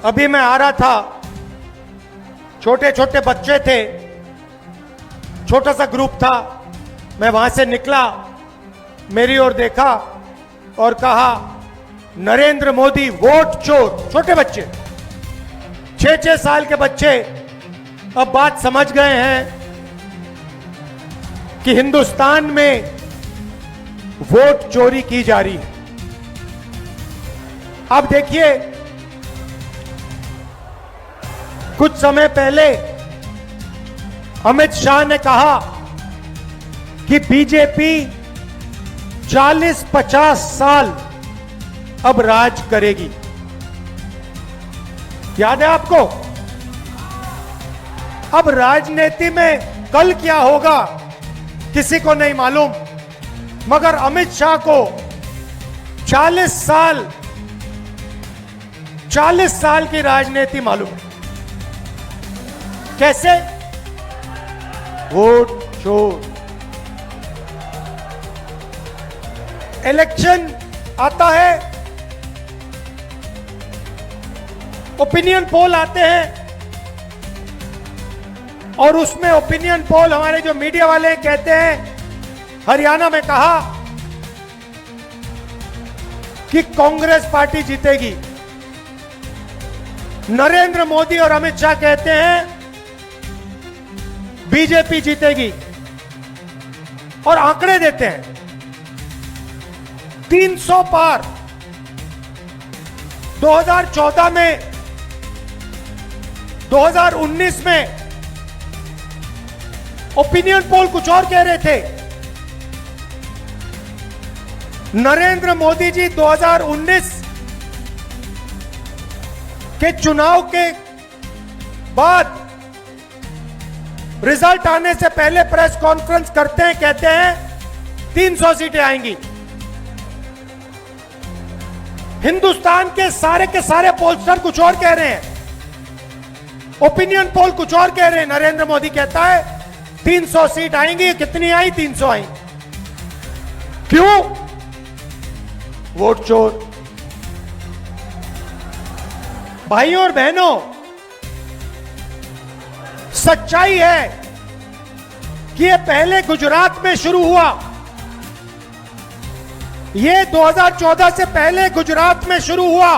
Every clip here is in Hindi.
अभी मैं आ रहा था, छोटे छोटे बच्चे थे, छोटा सा ग्रुप था। मैं वहां से निकला, मेरी ओर देखा और कहा, नरेंद्र मोदी वोट चोर। छोटे बच्चे, 6-6 साल के बच्चे अब बात समझ गए हैं कि हिंदुस्तान में वोट चोरी की जा रही है। अब देखिए, कुछ समय पहले अमित शाह ने कहा कि बीजेपी 40-50 साल अब राज करेगी। याद है आपको? अब राजनीति में कल क्या होगा किसी को नहीं मालूम, मगर अमित शाह को 40 साल की राजनीति मालूम है। कैसे? वोट चोर। इलेक्शन आता है, ओपिनियन पोल आते हैं, और उसमें ओपिनियन पोल हमारे जो मीडिया वाले कहते हैं, हरियाणा में कहा कि कांग्रेस पार्टी जीतेगी। नरेंद्र मोदी और अमित शाह कहते हैं बीजेपी जीतेगी, और आंकड़े देते हैं 300 पार। 2014 में, 2019 में ओपिनियन पोल कुछ और कह रहे थे। नरेंद्र मोदी जी 2019 के चुनाव के बाद रिजल्ट आने से पहले प्रेस कॉन्फ्रेंस करते हैं, कहते हैं 300 सीटें आएंगी। हिंदुस्तान के सारे पोलस्टर कुछ और कह रहे हैं, ओपिनियन पोल कुछ और कह रहे हैं। नरेंद्र मोदी कहता है 300 सीट आएंगी। कितनी आई? 300 आई। क्यों? वोट चोर। भाइयों और बहनों, सच्चाई है कि ये पहले गुजरात में शुरू हुआ। ये 2014 से पहले गुजरात में शुरू हुआ,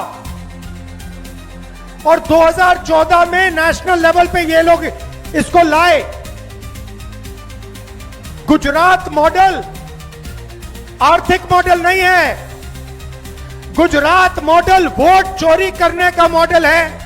और 2014 में नेशनल लेवल पे ये लोग इसको लाए। गुजरात मॉडल आर्थिक मॉडल नहीं है, गुजरात मॉडल वोट चोरी करने का मॉडल है।